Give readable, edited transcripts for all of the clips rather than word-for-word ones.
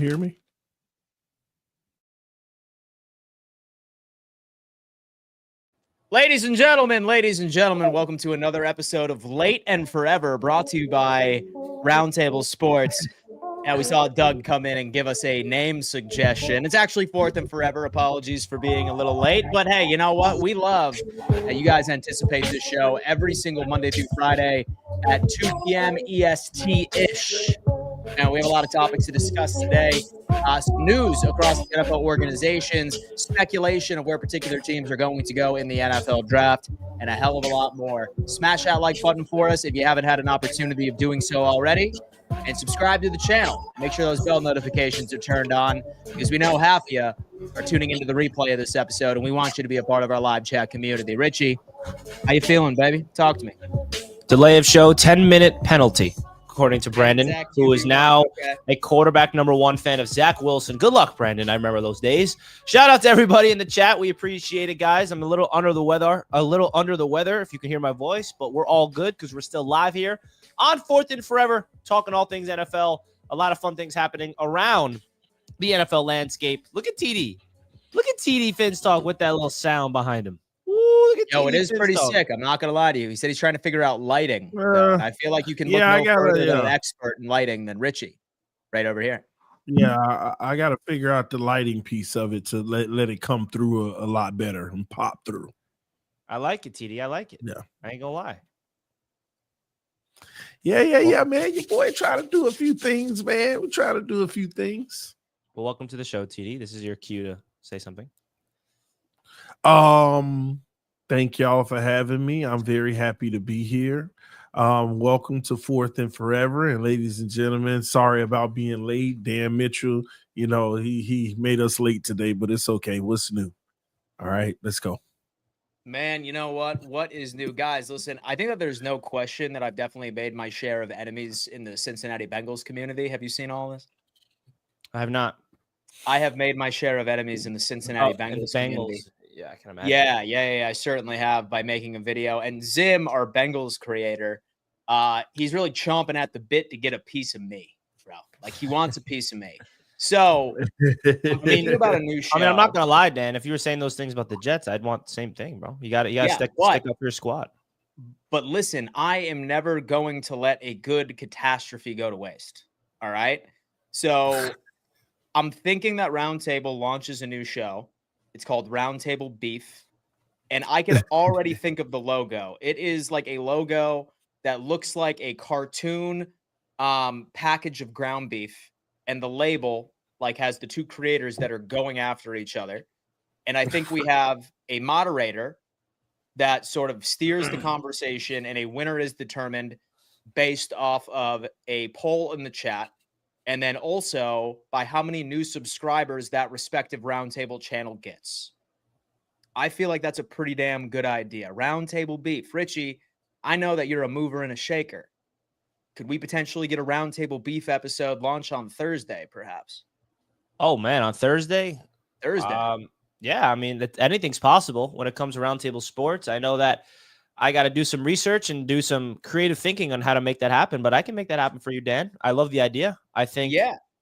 hear me? Ladies and gentlemen, welcome to another episode of Late and Forever, brought to you by Roundtable Sports. Now, we saw Doug come in and give us a name suggestion. It's actually Fourth and Forever. Apologies for being a little late. But hey, you know what? We love that you guys anticipate this show every single Monday through Friday at 2 p.m. EST-ish. Now, we have a lot of topics to discuss today. Some news across the NFL organizations, speculation of where particular teams are going to go in the NFL draft, and a hell of a lot more. Smash that like button for us if you haven't had an opportunity of doing so already. And subscribe to the channel. Make sure those bell notifications are turned on because we know half of you are tuning into the replay of this episode, and we want you to be a part of our live chat community. Richie, how you feeling, baby? Talk to me. Delay of show, 10-minute penalty, according to Brandon, who is now a quarterback #1 fan of Zach Wilson. Good luck, Brandon. I remember those days. Shout out to everybody in the chat. We appreciate it, guys. I'm a little under the weather, if you can hear my voice, but we're all good because we're still live here on Fourth and Forever, talking all things NFL. A lot of fun things happening around the NFL landscape. Look at TD. Look at TD Finstock with that little sound behind him. Ooh, look at Yo, TD it is pretty Finstock. sick. I'm not going to lie to you. He said he's trying to figure out lighting. I feel like you can look no further than an expert in lighting than Richie right over here. Yeah, I got to figure out the lighting piece of it to let it come through a lot better and pop through. I like it, TD. I like it. Yeah. I ain't going to lie. Yeah, man. Your boy trying to do a few things, man. We're trying to do a few things. Well, welcome to the show, TD. This is your cue to say something. Thank y'all for having me. I'm very happy to be here. Welcome to Fourth and Forever. And ladies and gentlemen, sorry about being late. Dan Mitchell, he made us late today, but it's okay. What's new? All right, let's go. Man, you know what? What is new? Guys, listen, I think that there's no question that I've definitely made my share of enemies in the Cincinnati Bengals community. Have you seen all this? I have not. I have made my share of enemies in the Cincinnati Bengals community. Yeah, I can imagine. Yeah, I certainly have by making a video. And Zim, our Bengals creator, he's really chomping at the bit to get a piece of me, bro. Like, he wants a piece of me. So, I mean, about a new show. I mean, I'm not gonna lie, Dan. If you were saying those things about the Jets, I'd want the same thing, bro. You got to stick up your squad. But listen, I am never going to let a good catastrophe go to waste. All right. So, I'm thinking that Roundtable launches a new show. It's called Roundtable Beef. And I can already think of the logo. It is like a logo that looks like a cartoon package of ground beef. And the label has the two creators that are going after each other. And I think we have a moderator that sort of steers the conversation, and a winner is determined based off of a poll in the chat. And then also by how many new subscribers that respective Roundtable channel gets. I feel like that's a pretty damn good idea. Roundtable Beef. Richie, I know that you're a mover and a shaker. Could we potentially get a Roundtable Beef episode launch on Thursday, perhaps? Oh, man, on Thursday? Yeah, I mean, anything's possible when it comes to Roundtable Sports. I know that I got to do some research and do some creative thinking on how to make that happen, but I can make that happen for you, Dan. I love the idea. I think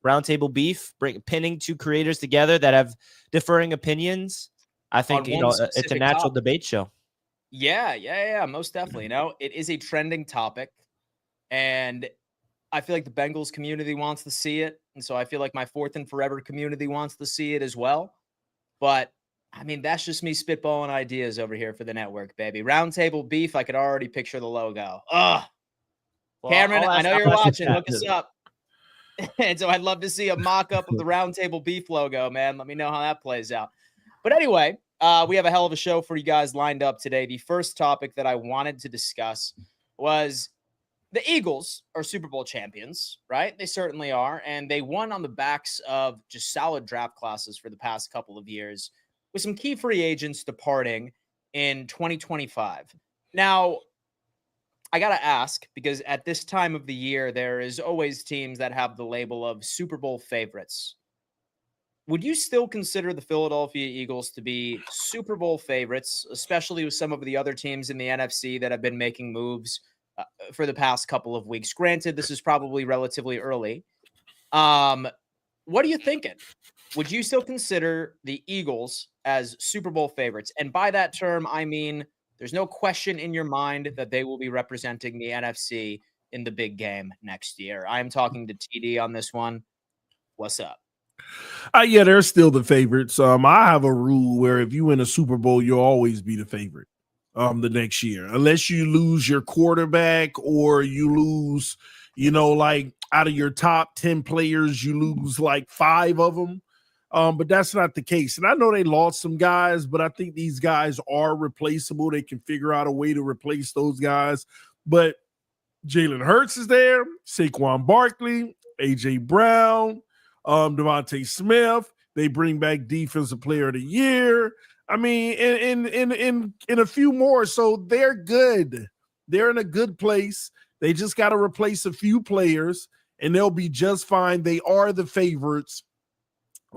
Roundtable Beef, pinning two creators together that have differing opinions. I think, it's a natural debate show. Yeah, most definitely. It is a trending topic. And I feel like the Bengals community wants to see it. And so I feel like my Fourth and Forever community wants to see it as well. But, I mean, that's just me spitballing ideas over here for the network, baby. Roundtable Beef, I could already picture the logo. Ugh. Well, Cameron, I know you're watching. Look us up. And so I'd love to see a mock-up of the Roundtable Beef logo, man. Let me know how that plays out. But anyway, we have a hell of a show for you guys lined up today. The first topic that I wanted to discuss was the Eagles are Super Bowl champions, right? They certainly are. And they won on the backs of just solid draft classes for the past couple of years, with some key free agents departing in 2025. Now, I got to ask, because at this time of the year, there is always teams that have the label of Super Bowl favorites. Would you still consider the Philadelphia Eagles to be Super Bowl favorites, especially with some of the other teams in the NFC that have been making moves for the past couple of weeks? Granted, this is probably relatively early. what are you thinking? Would you still consider the Eagles as Super Bowl favorites? And by that term, I mean there's no question in your mind that they will be representing the NFC in the big game next year. I am talking to TD on this one. What's up? Yeah, they're still the favorites. I have a rule where if you win a Super Bowl, you'll always be the favorite the next year, unless you lose your quarterback or you lose, like out of your top 10 players, you lose like 5 of them. But that's not the case. And I know they lost some guys, but I think these guys are replaceable. They can figure out a way to replace those guys. But Jalen Hurts is there, Saquon Barkley, A.J. Brown, Devontae Smith. They bring back Defensive Player of the Year. I mean, in a few more. So they're good. They're in a good place. They just got to replace a few players, and they'll be just fine. They are the favorites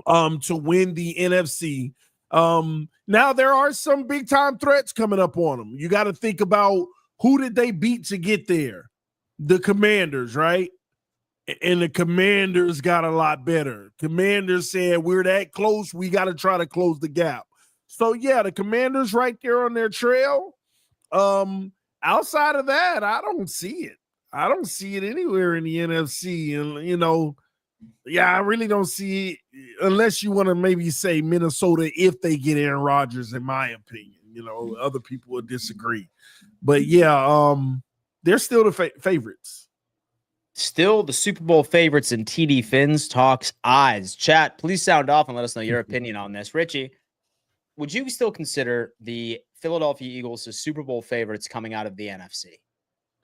to win the NFC. Now there are some big time threats coming up on them. You got to think about who did they beat to get there? The Commanders, right? And the Commanders got a lot better. Commanders said, we're that close, we got to try to close the gap. So, yeah, the Commanders right there on their trail. Outside of that, I don't see it. I don't see it anywhere in the NFC. And, I really don't see it unless you want to maybe say Minnesota if they get Aaron Rodgers, in my opinion. Other people will disagree. But, yeah, they're still the favorites. Still the Super Bowl favorites in TD Finn's Talks Eyes. Chat, please sound off and let us know your opinion on this. Richie, would you still consider the Philadelphia Eagles as Super Bowl favorites coming out of the NFC?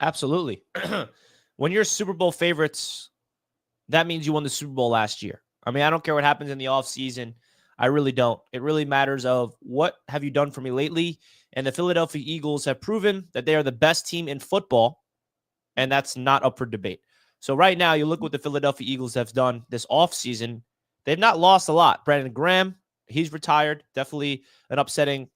Absolutely. When you're Super Bowl favorites, that means you won the Super Bowl last year. I mean, I don't care what happens in the offseason. I really don't. It really matters of what have you done for me lately? And the Philadelphia Eagles have proven that they are the best team in football, and that's not up for debate. So right now, you look what the Philadelphia Eagles have done this offseason. They've not lost a lot. Brandon Graham, he's retired. Definitely an upsetting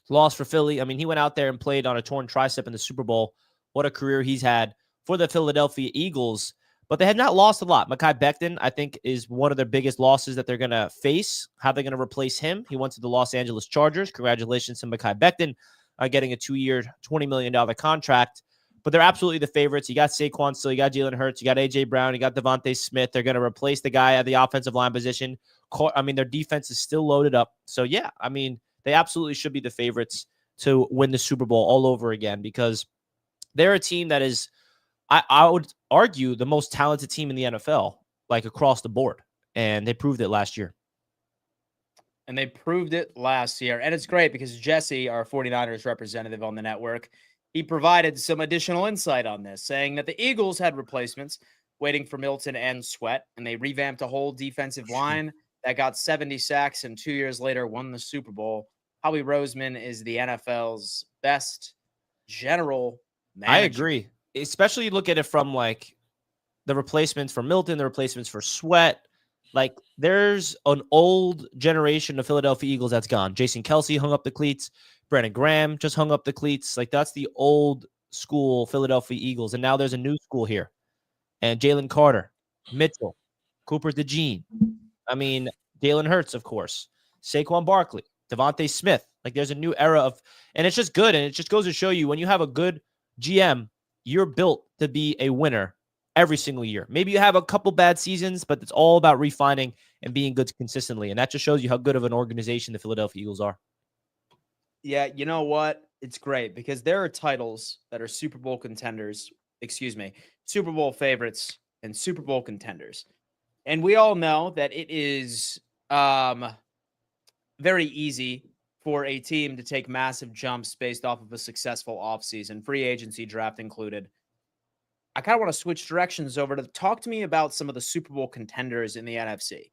loss for Philly. I mean, he went out there and played on a torn tricep in the Super Bowl. What a career he's had for the Philadelphia Eagles. But they had not lost a lot. Mekhi Becton, I think, is one of their biggest losses that they're going to face. How they're going to replace him. He went to the Los Angeles Chargers. Congratulations to Mekhi Becton getting a 2-year, $20 million contract. But they're absolutely the favorites. You got Saquon still. You got Jalen Hurts. You got A.J. Brown. You got Devontae Smith. They're going to replace the guy at the offensive line position. I mean, their defense is still loaded up. So, yeah, I mean, they absolutely should be the favorites to win the Super Bowl all over again because they're a team that is, I would argue, the most talented team in the NFL, like across the board. And they proved it last year. And they proved it last year. And it's great because Jesse, our 49ers representative on the network, he provided some additional insight on this, saying that the Eagles had replacements waiting for Milton and Sweat, and they revamped a whole defensive line that got 70 sacks and 2 years later won the Super Bowl. Howie Roseman is the NFL's best general manager. I agree. Especially look at it from like the replacements for Milton, the replacements for Sweat. Like there's an old generation of Philadelphia Eagles that's gone. Jason Kelce hung up the cleats. Brandon Graham just hung up the cleats. Like that's the old school Philadelphia Eagles. And now there's a new school here. And Jalen Carter, Mitchell, Cooper DeJean. I mean, Jalen Hurts, of course. Saquon Barkley, Devontae Smith. Like there's a new era of, and it's just good. And it just goes to show you when you have a good GM, you're built to be a winner every single year. Maybe you have a couple bad seasons, but it's all about refining and being good consistently. And that just shows you how good of an organization the Philadelphia Eagles are. Yeah, you know what? It's great because there are titles that are Super Bowl contenders, Super Bowl favorites and Super Bowl contenders. And we all know that it is very easy for a team to take massive jumps based off of a successful offseason, free agency draft included. I kind of want to switch directions over to talk to me about some of the Super Bowl contenders in the NFC.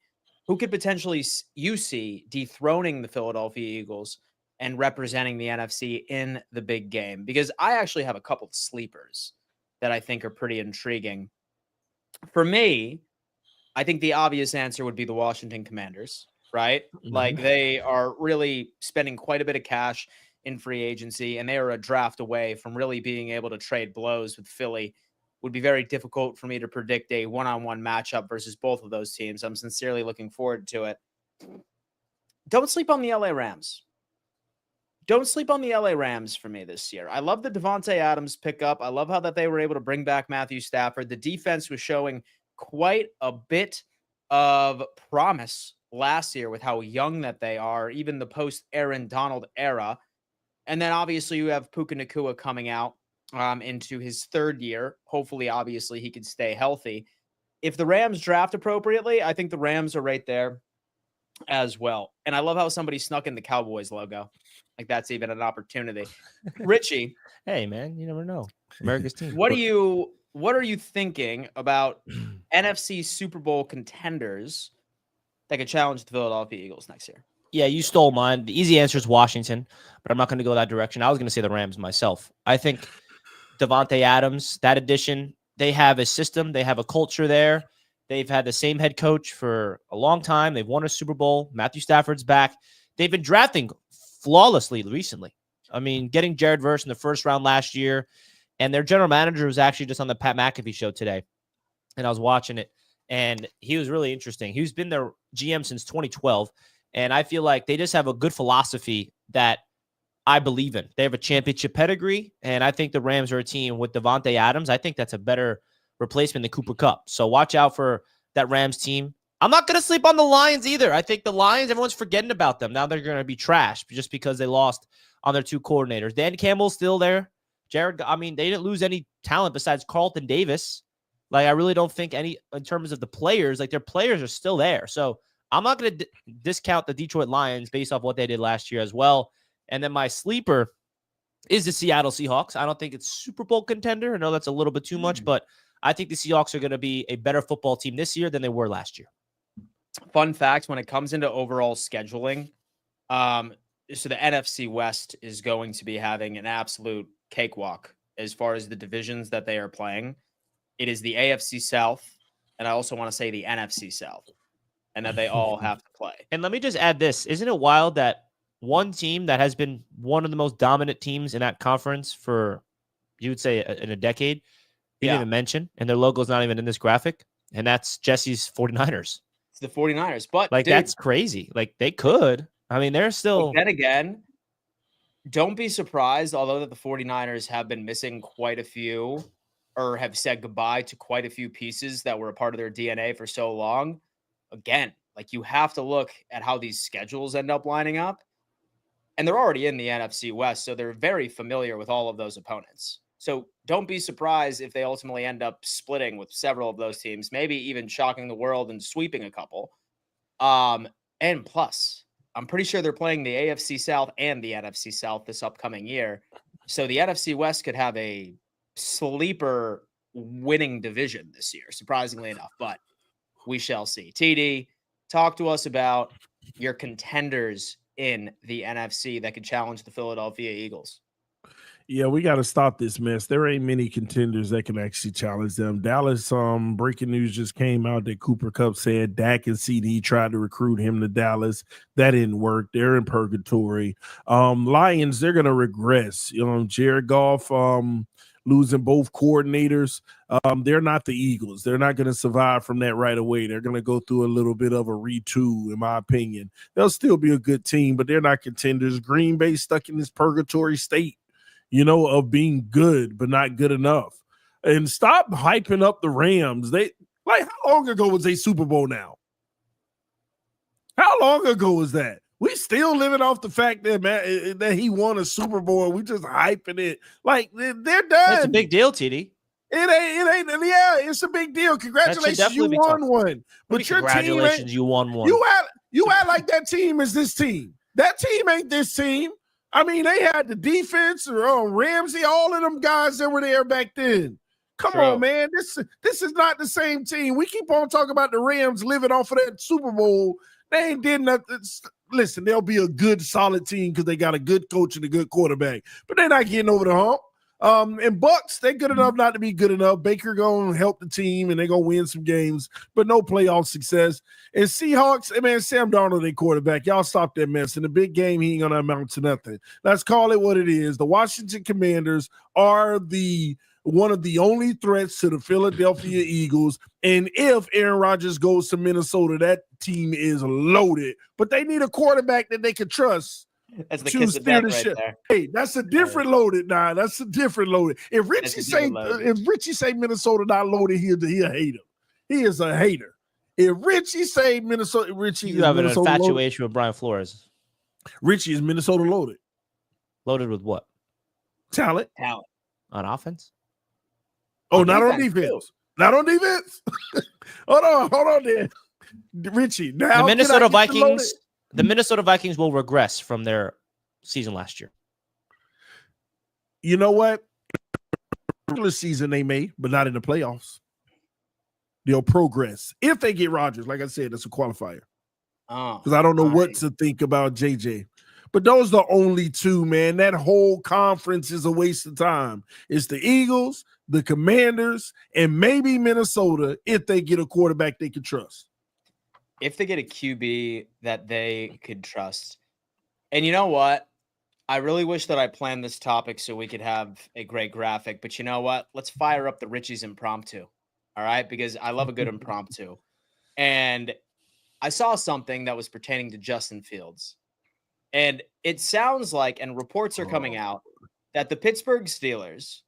Who could potentially you see dethroning the Philadelphia Eagles and representing the NFC in the big game? Because I actually have a couple of sleepers that I think are pretty intriguing. For me, I think the obvious answer would be the Washington Commanders, right? Mm-hmm. Like they are really spending quite a bit of cash in free agency, and they are a draft away from really being able to trade blows with Philly would be very difficult for me to predict a one-on-one matchup versus both of those teams. I'm sincerely looking forward to it. Don't sleep on the LA Rams. Don't sleep on the LA Rams for me this year. I love the Devontae Adams pickup. I love how that they were able to bring back Matthew Stafford. The defense was showing quite a bit of promise last year with how young that they are, even the post-Aaron Donald era. And then obviously you have Puka Nacua coming out into his third year. Hopefully, obviously, he can stay healthy. If the Rams draft appropriately, I think the Rams are right there as well. And I love how somebody snuck in the Cowboys logo. Like that's even an opportunity. Richie. Hey, man, you never know. America's team. What are you thinking about NFC Super Bowl contenders that could challenge the Philadelphia Eagles next year? Yeah, you stole mine. The easy answer is Washington, but I'm not going to go that direction. I was going to say the Rams myself. I think Devontae Adams, that addition, they have a system. They have a culture there. They've had the same head coach for a long time. They've won a Super Bowl. Matthew Stafford's back. They've been drafting flawlessly recently. I mean, getting Jared Verse in the first round last year, and their general manager was actually just on the Pat McAfee show today, and I was watching it, and he was really interesting. He's been their GM since 2012, and I feel like they just have a good philosophy that I believe in. They have a championship pedigree, and I think the Rams are a team with Devontae Adams. I think that's a better replacement than Cooper Kupp. So watch out for that Rams team. I'm not going to sleep on the Lions either. I think the Lions, everyone's forgetting about them. Now they're going to be trash just because they lost on their two coordinators. Dan Campbell's still there. They didn't lose any talent besides Carlton Davis. Like, I really don't think any, in terms of the players, like their players are still there. So I'm not going to discount the Detroit Lions based off what they did last year as well. And then my sleeper is the Seattle Seahawks. I don't think it's Super Bowl contender. I know that's a little bit too much, but I think the Seahawks are going to be a better football team this year than they were last year. Fun fact, when it comes into overall scheduling, so the NFC West is going to be having an absolute cakewalk as far as the divisions that they are playing. It is the AFC South, and I also want to say the NFC South, and that they all have to play. And let me just add this. Isn't it wild that one team that has been one of the most dominant teams in that conference for, you would say, in a decade, you didn't even mention, and their logo is not even in this graphic, and that's Jesse's 49ers. It's the 49ers. But like, dude, that's crazy. Like, they could. I mean, they're still. Then again, don't be surprised, although that the 49ers have been missing quite a few, or have said goodbye to quite a few pieces that were a part of their DNA for so long. Again, like, you have to look at how these schedules end up lining up. And they're already in the NFC West, so they're very familiar with all of those opponents. So don't be surprised if they ultimately end up splitting with several of those teams, maybe even shocking the world and sweeping a couple. And plus, I'm pretty sure they're playing the AFC South and the NFC South this upcoming year. So the NFC West could have a sleeper winning division this year, surprisingly enough, but we shall see. TD, talk to us about your contenders in the NFC that could challenge the Philadelphia Eagles. Yeah, we got to stop this mess. There ain't many contenders that can actually challenge them. Dallas, breaking news just came out that Cooper Kupp said Dak and CD tried to recruit him to Dallas. That didn't work. They're in purgatory. Lions, they're going to regress. Jared Goff, losing both coordinators. They're not the Eagles. They're not going to survive from that right away. They're going to go through a little bit of a retool, in my opinion. They'll still be a good team, but they're not contenders. Green Bay stuck in this purgatory state, of being good, but not good enough. And stop hyping up the Rams. How long ago was they Super Bowl now? How long ago was that? We still living off the fact that he won a Super Bowl. We just hyping it. Like, they're done. That's a big deal, TD. It ain't. Yeah, it's a big deal. Congratulations, you won one. But your congratulations, you won one. You act like that team is this team. That team ain't this team. I mean, they had the defense, or Ramsey, all of them guys that were there back then. Come on, man. This is not the same team. We keep on talking about the Rams living off of that Super Bowl. They ain't did nothing. Listen, they'll be a good, solid team because they got a good coach and a good quarterback. But they're not getting over the hump. And Bucks, they're good enough not to be good enough. Baker going to help the team, and they're going to win some games, but no playoff success. And Seahawks, man, Sam Darnold, their quarterback. Y'all stop that mess. In the big game, he ain't going to amount to nothing. Let's call it what it is. The Washington Commanders are the one of the only threats to the Philadelphia Eagles. And if Aaron Rodgers goes to Minnesota, that team is loaded. But they need a quarterback that they can trust. That's the kiss of death right there. Hey, that's a different loaded now. That's a different loaded. If Richie say Minnesota not loaded, he'll hate him. He is a hater. If Richie say Minnesota, you have an infatuation with Brian Flores. Richie is Minnesota loaded. Loaded with what? Talent. On offense? Oh, not on defense. Not on defense. hold on there. Richie. Now the Minnesota Vikings will regress from their season last year. You know what? Regular season they may, but not in the playoffs. They'll progress. If they get Rodgers, like I said, that's a qualifier. Because I don't know what to think about JJ. But those are the only two, man. That whole conference is a waste of time. It's the Eagles, the Commanders, and maybe Minnesota if they get a quarterback they can trust. If they get a QB that they could trust. And you know what? I really wish that I planned this topic so we could have a great graphic. But you know what? Let's fire up the Richie's Impromptu. All right? Because I love a good impromptu. And I saw something that was pertaining to Justin Fields. And it sounds like, and reports are coming out, that the Pittsburgh Steelers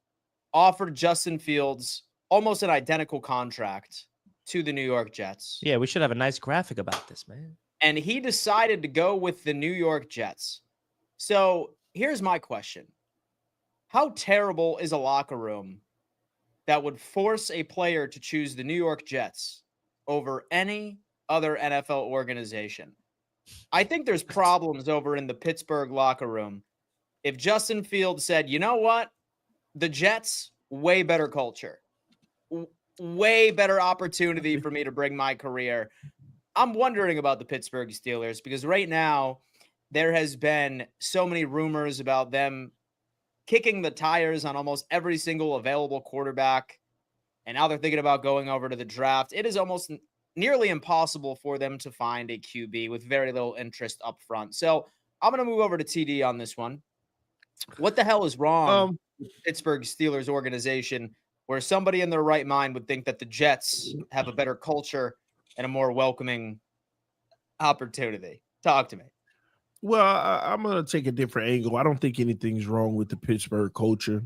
offered Justin Fields almost an identical contract to the New York Jets. Yeah, we should have a nice graphic about this, man. And he decided to go with the New York Jets. So here's my question. How terrible is a locker room that would force a player to choose the New York Jets over any other NFL organization? I think there's problems over in the Pittsburgh locker room. If Justin Fields said, you know what? The Jets, way better culture. Way better opportunity for me to bring my career. I'm wondering about the Pittsburgh Steelers because right now there has been so many rumors about them kicking the tires on almost every single available quarterback. And now they're thinking about going over to the draft. It is almost nearly impossible for them to find a QB with very little interest up front. So I'm going to move over to TD on this one. What the hell is wrong with the Pittsburgh Steelers organization where somebody in their right mind would think that the Jets have a better culture and a more welcoming opportunity? Talk to me. Well, I'm going to take a different angle. I don't think anything's wrong with the Pittsburgh culture.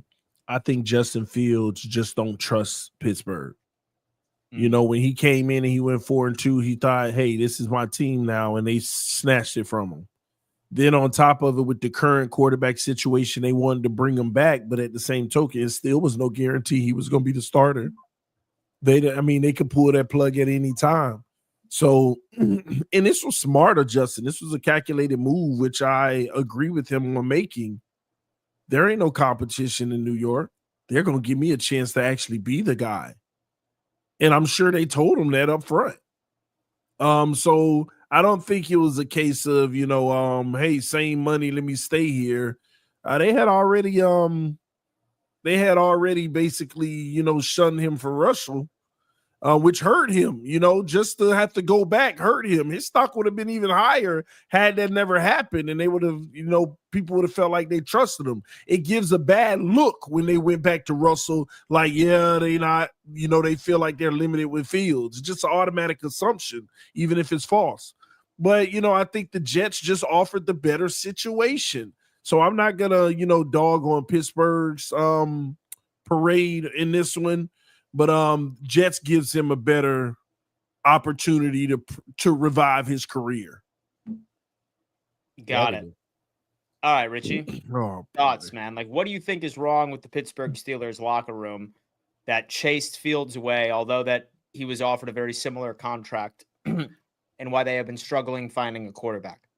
I think Justin Fields just don't trust Pittsburgh. You know, when he came in and he went 4-2, he thought, hey, this is my team now, and they snatched it from him. Then on top of it, with the current quarterback situation, they wanted to bring him back, but at the same token, it still was no guarantee he was going to be the starter. They could pull that plug at any time. So, and this was smart, Justin. This was a calculated move, which I agree with him on making. There ain't no competition in New York. They're going to give me a chance to actually be the guy. And I'm sure they told him that up front. So I don't think it was a case of, hey, same money, let me stay here. They had already basically, shunned him for Russell, which hurt him, just to have to go back hurt him. His stock would have been even higher had that never happened. And they would have, people would have felt like they trusted him. It gives a bad look when they went back to Russell, like, yeah, they not, they feel like they're limited with Fields. It's just an automatic assumption, even if it's false. But, I think the Jets just offered the better situation. So I'm not going to, dog on Pittsburgh's parade in this one. But Jets gives him a better opportunity to revive his career. Got it. All right, Richie. Thoughts, man. Like, what do you think is wrong with the Pittsburgh Steelers locker room that chased Fields away, although that he was offered a very similar contract, and why they have been struggling finding a quarterback?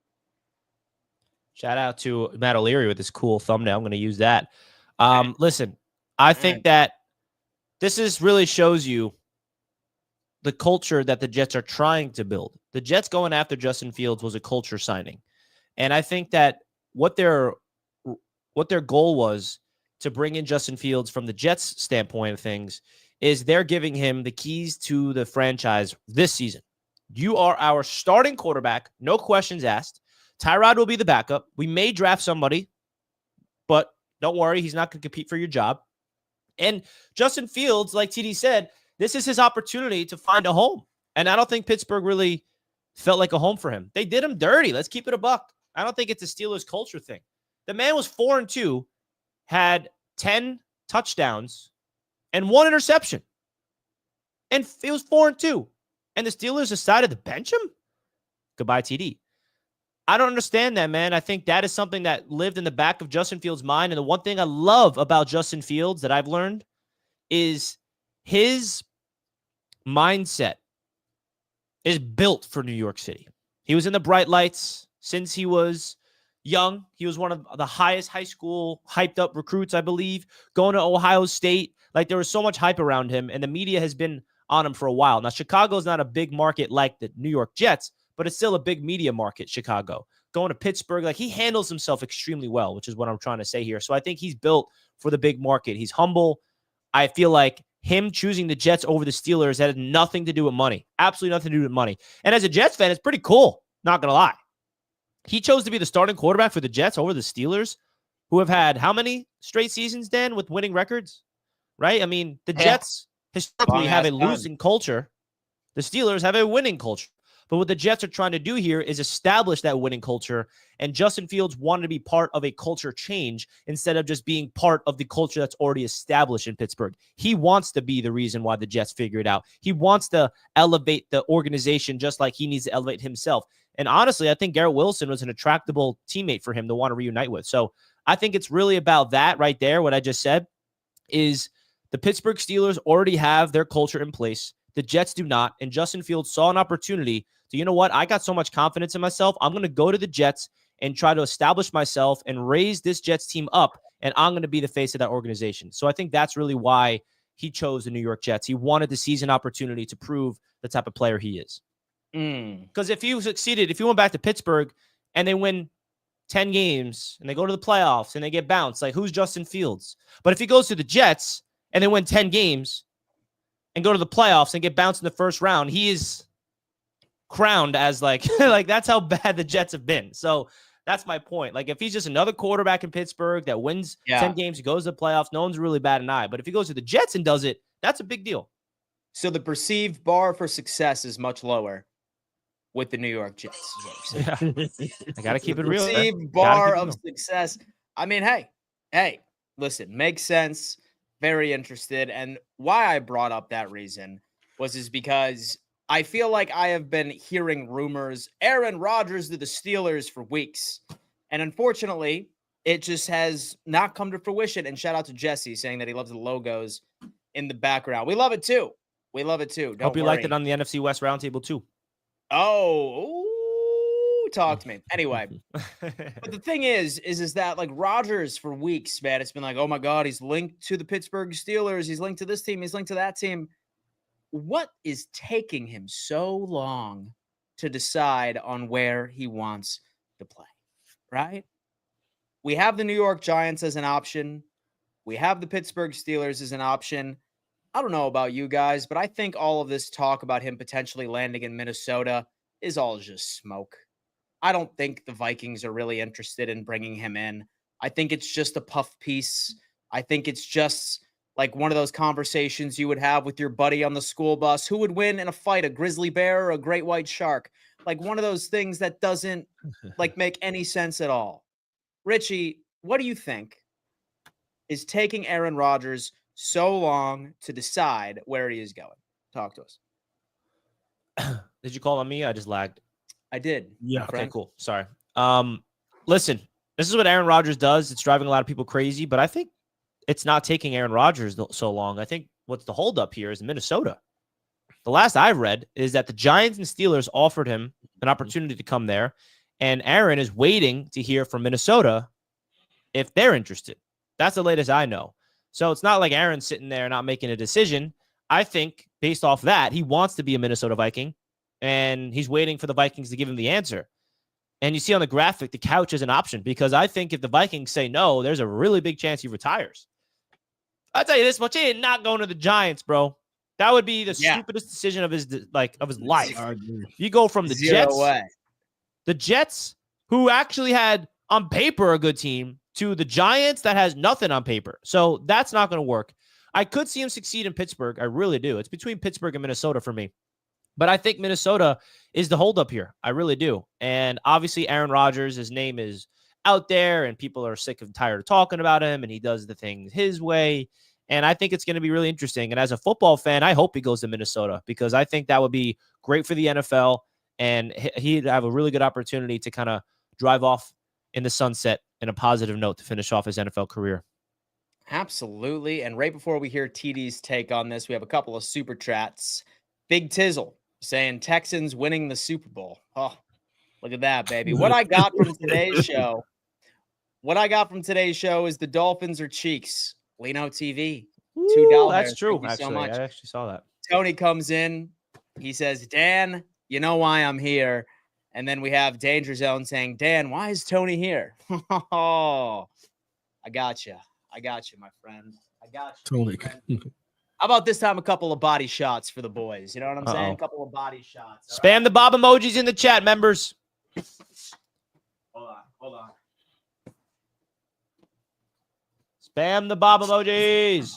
Shout out to Matt O'Leary with this cool thumbnail. I'm going to use that. Listen, I think that this really shows you the culture that the Jets are trying to build. The Jets going after Justin Fields was a culture signing. And I think that what their goal was to bring in Justin Fields from the Jets' standpoint of things is they're giving him the keys to the franchise this season. You are our starting quarterback, no questions asked. Tyrod will be the backup. We may draft somebody, but don't worry, he's not going to compete for your job. And Justin Fields, like TD said, this is his opportunity to find a home. And I don't think Pittsburgh really felt like a home for him. They did him dirty. Let's keep it a buck. I don't think it's a Steelers culture thing. The man was 4-2, had 10 touchdowns and 1 interception. And it was 4-2. And the Steelers decided to bench him? Goodbye, TD. I don't understand that, man. I think that is something that lived in the back of Justin Fields' mind. And the one thing I love about Justin Fields that I've learned is his mindset is built for New York City. He was in the bright lights since he was young. He was one of the highest high school hyped up recruits, I believe, going to Ohio State. Like, there was so much hype around him, and the media has been on him for a while. Now, Chicago is not a big market like the New York Jets, but it's still a big media market, Chicago. Going to Pittsburgh, like, he handles himself extremely well, which is what I'm trying to say here. So I think he's built for the big market. He's humble. I feel like him choosing the Jets over the Steelers had nothing to do with money. Absolutely nothing to do with money. And as a Jets fan, it's pretty cool, not going to lie. He chose to be the starting quarterback for the Jets over the Steelers, who have had how many straight seasons, Dan, with winning records? Right? I mean, the Jets historically have a losing culture. The Steelers have a winning culture. But what the Jets are trying to do here is establish that winning culture, and Justin Fields wanted to be part of a culture change instead of just being part of the culture that's already established in Pittsburgh. He wants to be the reason why the Jets figure it out. He wants to elevate the organization just like he needs to elevate himself. And honestly, I think Garrett Wilson was an attractable teammate for him to want to reunite with. So I think it's really about that right there. What I just said is the Pittsburgh Steelers already have their culture in place. The Jets do not. And Justin Fields saw an opportunity to, you know what? I got so much confidence in myself. I'm going to go to the Jets and try to establish myself and raise this Jets team up. And I'm going to be the face of that organization. So I think that's really why he chose the New York Jets. He wanted to seize an opportunity to prove the type of player he is. Because if he succeeded, if he went back to Pittsburgh and they win 10 games and they go to the playoffs and they get bounced, like, who's Justin Fields? But if he goes to the Jets and they win 10 games and go to the playoffs and get bounced in the first round, he is crowned as like that's how bad the Jets have been. So that's my point. Like, if he's just another quarterback in Pittsburgh that wins 10 games, he goes to the playoffs, no one's really bad an eye. But if he goes to the Jets and does it, that's a big deal. So the perceived bar for success is much lower with the New York Jets. Yeah. I got to keep it real. Perceived bar of success. I mean, hey, listen, makes sense. Very interested. And why I brought up that reason is because I feel like I have been hearing rumors, Aaron Rodgers to the Steelers for weeks. And unfortunately, it just has not come to fruition. And shout out to Jesse saying that he loves the logos in the background. We love it too. Don't Hope you worry. liked it on the NFC West Roundtable too. Oh, talk to me. Anyway, but the thing is that, like, Rodgers for weeks, man, it's been like, oh my God, he's linked to the Pittsburgh Steelers. He's linked to this team. He's linked to that team. What is taking him so long to decide on where he wants to play, right? We have the New York Giants as an option. We have the Pittsburgh Steelers as an option. I don't know about you guys, but I think all of this talk about him potentially landing in Minnesota is all just smoke. I don't think the Vikings are really interested in bringing him in. I think it's just a puff piece. I think it's just like one of those conversations you would have with your buddy on the school bus. Who would win in a fight, a grizzly bear or a great white shark? Like, one of those things that doesn't like make any sense at all. Richie, what do you think is taking Aaron Rodgers so long to decide where he is going? Talk to us. Did you call on me? I just lagged. I did. Yeah. Okay, cool. Sorry. Listen, this is what Aaron Rodgers does. It's driving a lot of people crazy, but I think it's not taking Aaron Rodgers so long. I think what's the holdup here is Minnesota. The last I've read is that the Giants and Steelers offered him an opportunity to come there, and Aaron is waiting to hear from Minnesota if they're interested. That's the latest I know. So it's not like Aaron's sitting there not making a decision. I think based off that, he wants to be a Minnesota Viking, and he's waiting for the Vikings to give him the answer. And you see on the graphic, the couch is an option, because I think if the Vikings say no, there's a really big chance he retires. I'll tell you this much, he ain't not going to the Giants, bro. That would be the stupidest decision of his life. You go from the Jets, the Jets, who actually had on paper a good team, to the Giants that has nothing on paper. So that's not going to work. I could see him succeed in Pittsburgh. I really do. It's between Pittsburgh and Minnesota for me. But I think Minnesota is the holdup here. I really do. And obviously, Aaron Rodgers, his name is out there, and people are sick and tired of talking about him, and he does the things his way. And I think it's going to be really interesting. And as a football fan, I hope he goes to Minnesota because I think that would be great for the NFL. And he'd have a really good opportunity to kind of drive off in the sunset in a positive note to finish off his NFL career. Absolutely. And right before we hear TD's take on this, we have a couple of super chats. Big Tizzle saying Texans winning the Super Bowl. Oh, look at that, baby. What I got from today's show is the Dolphins are cheeks. Leno TV. $2. That's true. Thank you actually, so much. I actually saw that. Tony comes in. He says, Dan, you know why I'm here. And then we have Danger Zone saying, Dan, why is Tony here? Oh, I got you. I got you, my friend. I got you. Tony. How about this time a couple of body shots for the boys? You know what I'm saying? A couple of body shots. Spam the Bob emojis in the chat, members. Hold on. Spam the Bob emojis.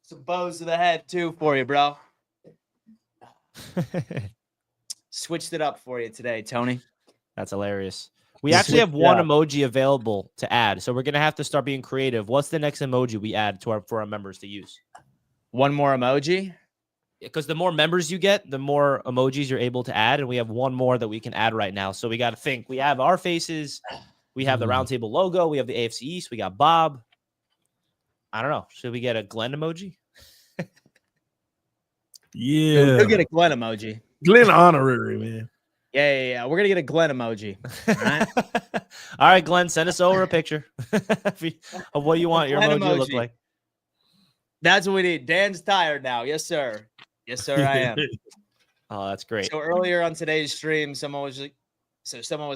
Some bows to the head, too, for you, bro. Switched it up for you today, Tony. That's hilarious. We actually have one emoji available to add, so we're going to have to start being creative. What's the next emoji we add for our members to use? One more emoji? Because the more members you get, the more emojis you're able to add, and we have one more that we can add right now. So we got to think. We have our faces. We have the Roundtable logo. We have the AFC East. We got Bob. I don't know. Should we get a Glenn emoji? Yeah. We'll get a Glenn emoji. Glenn honorary, man. Yeah. We're going to get a Glenn emoji. All right? All right, Glenn, send us over a picture of what you want your emoji to look like. That's what we need. Dan's tired now. Yes, sir. Yes, sir, I am. Oh, that's great. So earlier on today's stream, someone was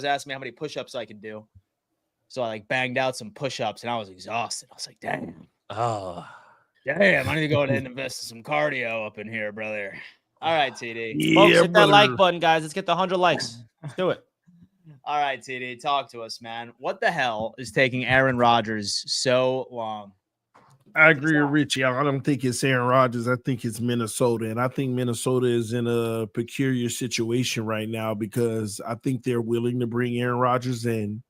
asking me how many push-ups I could do. So I banged out some push-ups and I was exhausted. I was like, damn. Oh. Damn, I need to go ahead and invest in some cardio up in here, brother. All right, TD. Yeah, Folks, hit that like button, guys. Let's get the 100 likes. Let's do it. All right, TD, talk to us, man. What the hell is taking Aaron Rodgers so long? I agree with Richie. I don't think it's Aaron Rodgers. I think it's Minnesota. And I think Minnesota is in a peculiar situation right now because I think they're willing to bring Aaron Rodgers in.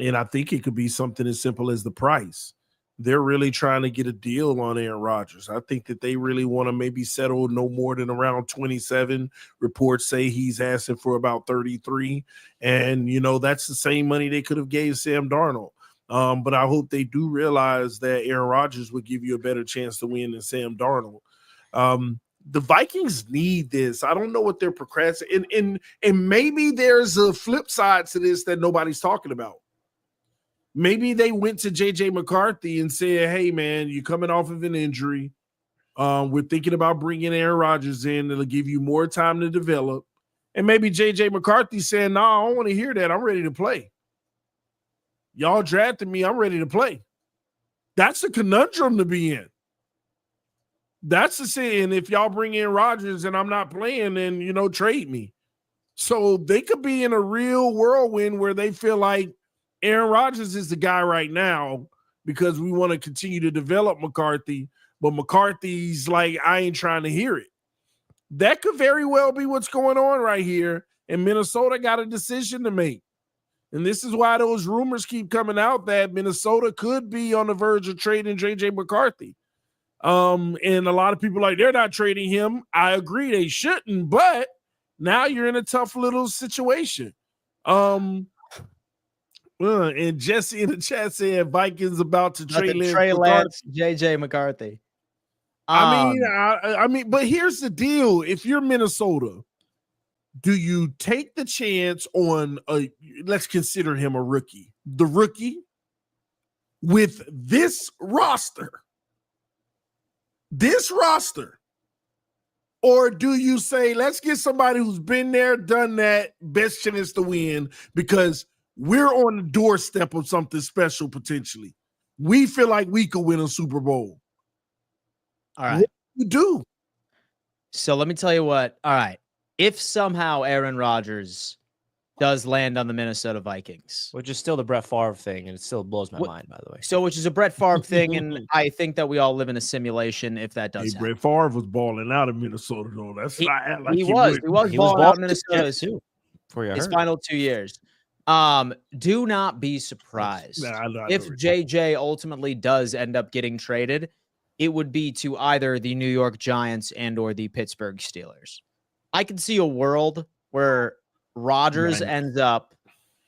And I think it could be something as simple as the price. They're really trying to get a deal on Aaron Rodgers. I think that they really want to maybe settle no more than around 27. Reports say he's asking for about 33. And, that's the same money they could have gave Sam Darnold. But I hope they do realize that Aaron Rodgers would give you a better chance to win than Sam Darnold. The Vikings need this. I don't know what they're procrastinating. And maybe there's a flip side to this that nobody's talking about. Maybe they went to J.J. McCarthy and said, hey, man, you're coming off of an injury. We're thinking about bringing Aaron Rodgers in. It'll give you more time to develop. And maybe J.J. McCarthy said, no, I don't want to hear that. I'm ready to play. Y'all drafted me. I'm ready to play. That's a conundrum to be in. That's the saying. If y'all bring in Rodgers and I'm not playing, then, trade me. So they could be in a real whirlwind where they feel like Aaron Rodgers is the guy right now because we want to continue to develop McCarthy, but McCarthy's like, I ain't trying to hear it. That could very well be what's going on right here, and Minnesota got a decision to make. And this is why those rumors keep coming out that Minnesota could be on the verge of trading J.J. McCarthy. And a lot of people are like, they're not trading him. I agree they shouldn't, but now you're in a tough little situation. And Jesse in the chat said Vikings about to trade Lance, J.J. McCarthy. I mean, but here's the deal. If you're Minnesota, do you take the chance on let's consider him a rookie, the rookie with this roster, or do you say, let's get somebody who's been there, done that, best chance to win because we're on the doorstep of something special potentially. We feel like we could win a Super Bowl. All right. What do you do? So let me tell you what. All right. If somehow Aaron Rodgers does land on the Minnesota Vikings. Which is still the Brett Favre thing, and it still blows my mind, by the way. So, which is a Brett Favre thing, and I think that we all live in a simulation if that does happen. Brett Favre was balling out of Minnesota, though. That's not like he was balling out in Minnesota too for his final 2 years. Do not be surprised if JJ ultimately does end up getting traded. It would be to either the New York Giants and or the Pittsburgh Steelers. I can see a world where Rodgers ends up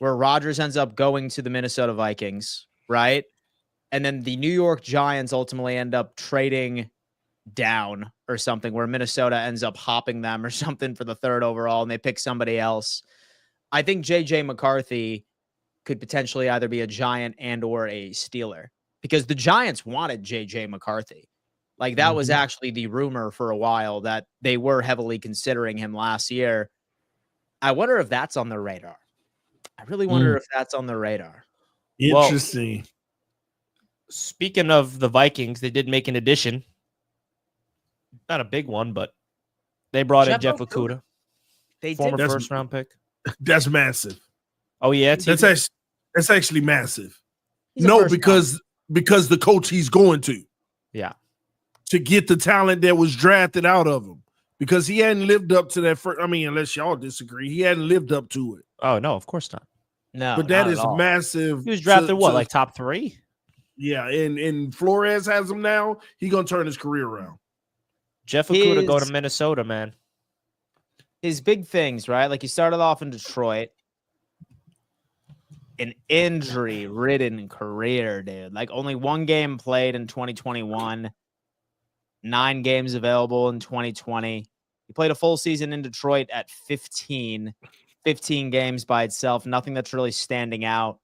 going to the Minnesota Vikings, right? And then the New York Giants ultimately end up trading down or something, where Minnesota ends up hopping them or something for the 3rd overall, and they pick somebody else. I think JJ McCarthy could potentially either be a Giant and or a Steeler, because the Giants wanted JJ McCarthy. Like, that was actually the rumor for a while, that they were heavily considering him last year. I wonder if that's on their radar. I really wonder if that's on their radar. Interesting. Well, speaking of the Vikings, they did make an addition. Not a big one, but they brought in Jeff Okudah. They former did. first-round pick. That's massive. Oh, yeah? That's actually massive. No, because the coach he's going to. Yeah. To get the talent that was drafted out of him. Because he hadn't lived up to that first. I mean, unless y'all disagree, he hadn't lived up to it. Oh, no, of course not. No, but that is massive. He was drafted like top 3? Yeah, and Flores has him now. He's going to turn his career around. Jeff Okudah go to Minnesota, man. His big things, right? Like, he started off in Detroit. An injury-ridden career, dude. Like, only 1 game played in 2021. 9 games available in 2020. He played a full season in Detroit at 15 games by itself. Nothing that's really standing out.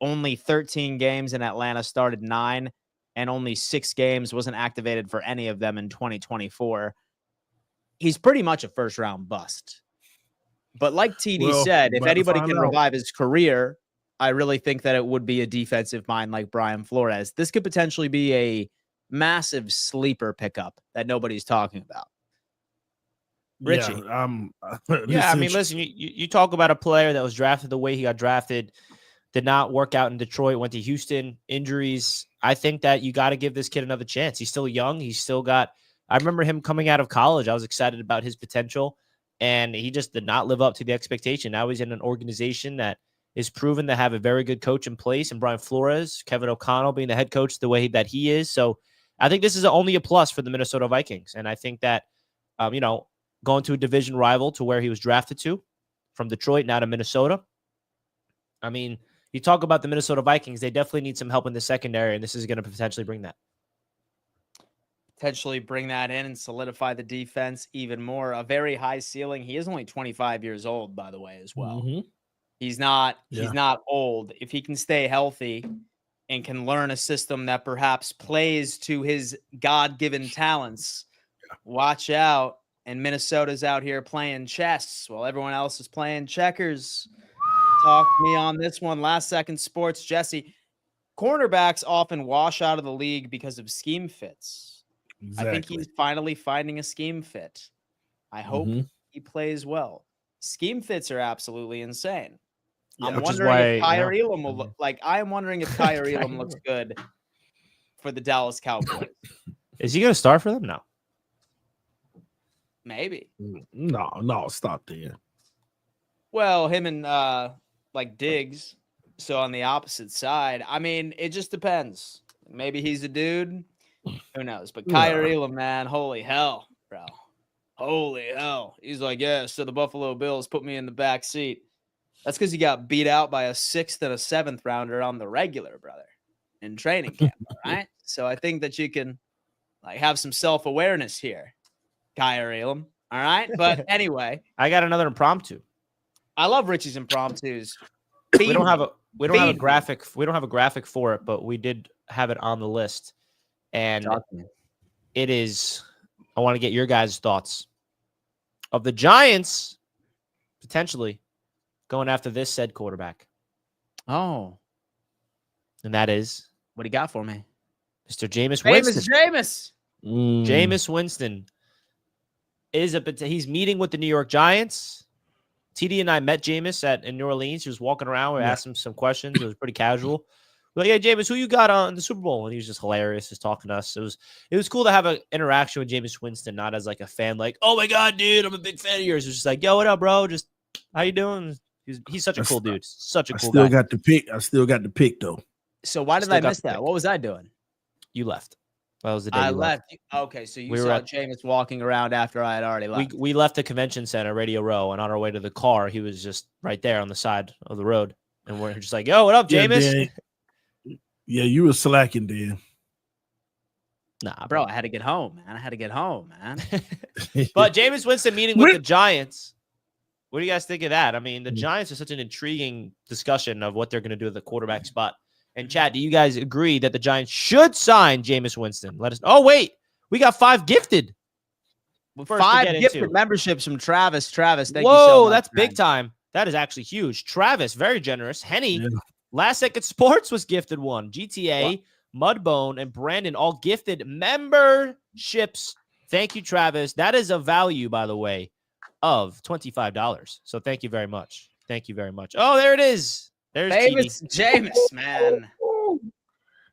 Only 13 games in Atlanta, started 9, and only 6 games, wasn't activated for any of them in 2024. He's pretty much a first-round bust. But like TD said, if anybody can revive his career, I really think that it would be a defensive mind like Brian Flores. This could potentially be a massive sleeper pickup that nobody's talking about. Richie. Yeah, I mean, listen, you talk about a player that was drafted the way he got drafted, did not work out in Detroit, went to Houston, injuries. I think that you got to give this kid another chance. He's still young. He's still got, I remember him coming out of college. I was excited about his potential, and he just did not live up to the expectation. Now he's in an organization that is proven to have a very good coach in place, and Brian Flores, Kevin O'Connell being the head coach the way that he is. So I think this is only a plus for the Minnesota Vikings. And I think that, going to a division rival to where he was drafted to, from Detroit now to Minnesota. I mean, you talk about the Minnesota Vikings, they definitely need some help in the secondary, and this is going to potentially bring that. Potentially bring that in and solidify the defense even more. A very high ceiling. He is only 25 years old, by the way, as well. Mm-hmm. He's not old. If he can stay healthy and can learn a system that perhaps plays to his God-given talents, watch out. And Minnesota's out here playing chess while everyone else is playing checkers. Talk to me on this one. Last Second Sports, Jesse. Cornerbacks often wash out of the league because of scheme fits. Exactly. I think he's finally finding a scheme fit. I hope he plays well. Scheme fits are absolutely insane. Yeah, I'm wondering if Kyer Elam will look like. I am wondering if Kyer Elam looks good for the Dallas Cowboys. Is he going to start for them? No. Maybe. No, stop there. Well, him and Diggs. So on the opposite side, I mean, it just depends. Maybe he's a dude. Who knows? But Kyer Elam, man, holy hell, bro. Holy hell. He's like, yeah, so the Buffalo Bills put me in the back seat. That's because he got beat out by a 6th and a 7th rounder on the regular, brother, in training camp, right? So I think that you can have some self-awareness here, Kyer Elam. All right. But anyway, I got another impromptu. I love Richie's impromptus. We don't have a graphic for it, but we did have it on the list. And it is, I want to get your guys' thoughts of the Giants potentially going after this said quarterback. Oh. And that is, what do you got for me? Mr. Jameis Winston. Jameis Winston is he's meeting with the New York Giants. TD and I met Jameis in New Orleans. He was walking around. We asked him some questions. It was pretty casual. We're like, yeah, Jameis, who you got on the Super Bowl? And he was just hilarious, just talking to us. It was cool to have an interaction with Jameis Winston, not as like a fan, like, oh my God, dude, I'm a big fan of yours. It was just like, yo, what up, bro? Just how you doing? He's such a cool dude. Such a cool guy. I still got the pick though. So why did I miss that? What was I doing? You left. That was the day I left. Okay, so you saw Jameis walking around after I had already left. We left the convention center, Radio Row, and on our way to the car, he was just right there on the side of the road. And we're just like, yo, what up, Jameis? Yeah, you were slacking, Dan. Nah, bro, I had to get home, man. But Jameis Winston meeting with the Giants. What do you guys think of that? I mean, the Giants are such an intriguing discussion of what they're going to do at the quarterback spot. And Chad, do you guys agree that the Giants should sign Jameis Winston? Let us. Oh, wait, we got 5 gifted. First 5 gifted memberships from Travis. Travis, thank you so so much. That's big time. That is actually huge. Travis, very generous. Henny, Last Second Sports was gifted one. GTA, Mudbone, and Brandon all gifted memberships. Thank you, Travis. That is a value, by the way, of $25. So thank you very much. Thank you very much. Oh, there it is. There's Jameis, man.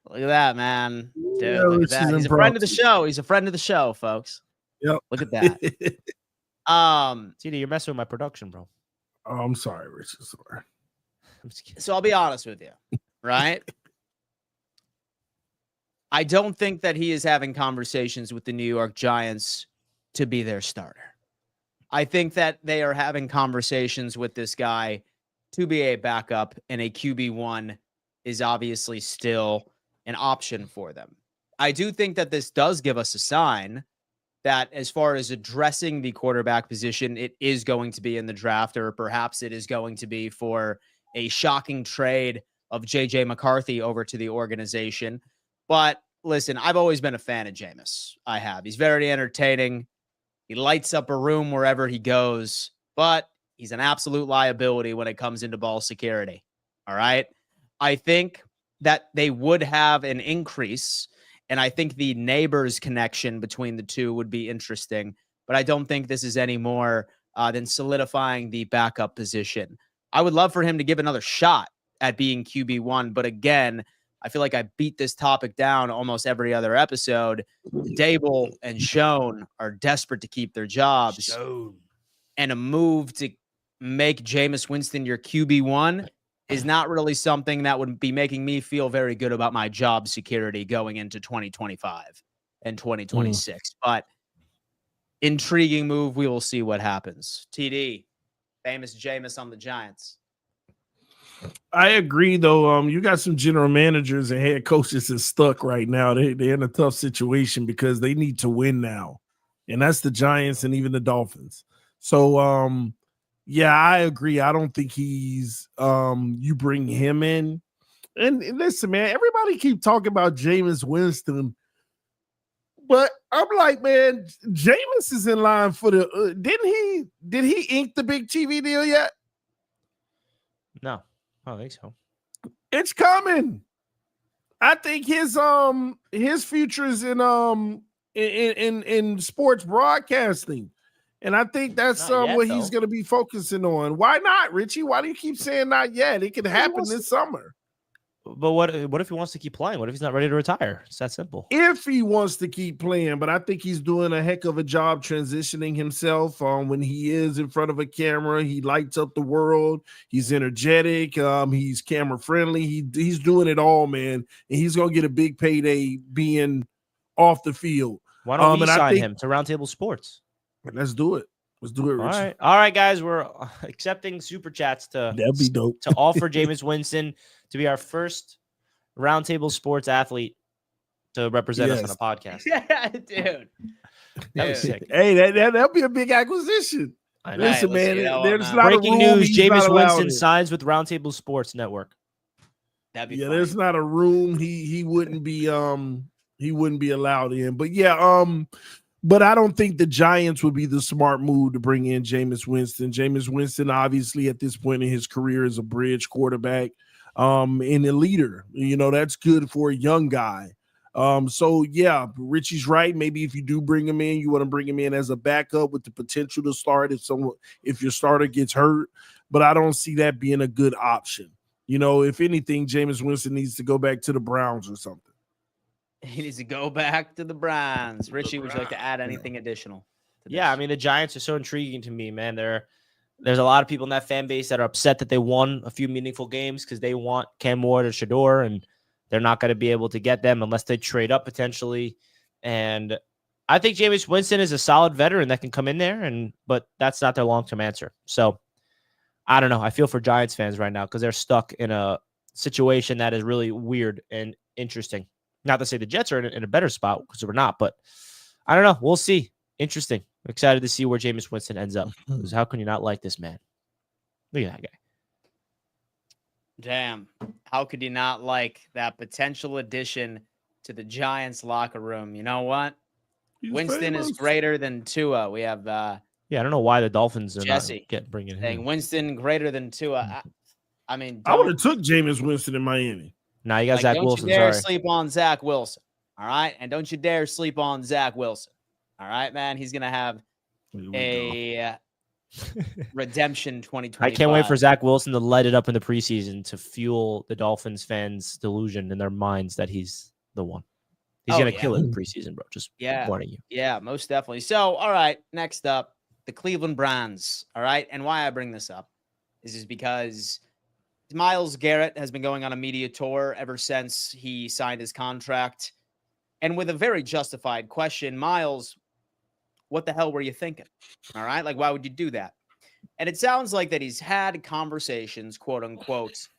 Look at that, man. Dude, look at that. He's a friend of the show. He's a friend of the show, folks. Yep. Look at that. TD, you're messing with my production, bro. Oh, I'm sorry, Richie. Sorry. So I'll be honest with you, right? I don't think that he is having conversations with the New York Giants to be their starter. I think that they are having conversations with this guy to be a backup, and a QB1 is obviously still an option for them. I do think that this does give us a sign that as far as addressing the quarterback position, it is going to be in the draft, or perhaps it is going to be for a shocking trade of J.J. McCarthy over to the organization. But listen, I've always been a fan of Jameis. I have. He's very entertaining. He lights up a room wherever he goes, but he's an absolute liability when it comes into ball security. All right. I think that they would have an increase, and I think the neighbors connection between the two would be interesting, but I don't think this is any more than solidifying the backup position. I would love for him to give another shot at being QB1, but again, I feel like I beat this topic down almost every other episode. Dable and Schoen are desperate to keep their jobs, and a move to make Jameis Winston your QB1 is not really something that would be making me feel very good about my job security going into 2025 and 2026. But intriguing move. We will see what happens. TD, famous Jameis on the Giants. I agree, though. You got some general managers and head coaches that's stuck right now. They're in a tough situation because they need to win now, and that's the Giants and even the Dolphins. So, yeah, I agree. I don't think he's you bring him in. And listen, man, everybody keep talking about Jameis Winston, but I'm like, man, Jameis is in line for the did he ink the big TV deal yet? No, I don't think so. It's coming. I think his future is in sports broadcasting. And I think that's what he's going to be focusing on. Why not, Richie? Why do you keep saying not yet? It could happen this summer. But what if he wants to keep playing? What if he's not ready to retire? It's that simple. If he wants to keep playing, but I think he's doing a heck of a job transitioning himself. When he is in front of a camera, he lights up the world. He's energetic. He's camera friendly. He's doing it all, man. And he's going to get a big payday being off the field. Why don't we sign him to Roundtable Sports? Let's do it. Let's do it, Richie. All right, guys. We're accepting super chats to that'd be dope to offer Jameis Winston to be our first Roundtable Sports athlete to represent us on a podcast. Yeah, dude. That was sick. Hey, that'll be a big acquisition. Listen, man, there's not breaking news. Jameis Winston signs with Roundtable Sports Network. That'd be funny. There's not a room he wouldn't be allowed in. But yeah, but I don't think the Giants would be the smart move to bring in Jameis Winston. Jameis Winston, obviously, at this point in his career, is a bridge quarterback and a leader. You know, that's good for a young guy. So yeah, Richie's right. Maybe if you do bring him in, you want to bring him in as a backup with the potential to start if your starter gets hurt. But I don't see that being a good option. If anything, Jameis Winston needs to go back to the Browns or something. He needs to go back to the Browns. Richie, would you like to add anything additional to this? Yeah, I mean, the Giants are so intriguing to me, man. There's a lot of people in that fan base that are upset that they won a few meaningful games because they want Cam Ward or Shedeur, and they're not going to be able to get them unless they trade up potentially. And I think Jameis Winston is a solid veteran that can come in there, but that's not their long-term answer. So I don't know. I feel for Giants fans right now because they're stuck in a situation that is really weird and interesting. Not to say the Jets are in a better spot because we're not, but I don't know. We'll see. Interesting. I'm excited to see where Jameis Winston ends up. Because how can you not like this man? Look at that guy. Damn. How could you not like that potential addition to the Giants locker room? You know what? Winston is greater than Tua. We have I don't know why the Dolphins are Jesse not bringing saying him. Winston greater than Tua. I mean, I would have took Jameis Winston in Miami. Now you got Zach Wilson. Don't you dare sleep on Zach Wilson. All right. And don't you dare sleep on Zach Wilson. All right, man. He's going to have a redemption 2025. I can't wait for Zach Wilson to light it up in the preseason to fuel the Dolphins fans' delusion in their minds that he's the one. He's going to kill it in preseason, bro. Just warning you. Yeah, most definitely. So, all right. Next up, the Cleveland Browns. All right. And why I bring this up is because Myles Garrett has been going on a media tour ever since he signed his contract. And with a very justified question, Myles, what the hell were you thinking? All right. Like, why would you do that? And it sounds like that he's had conversations, quote unquote,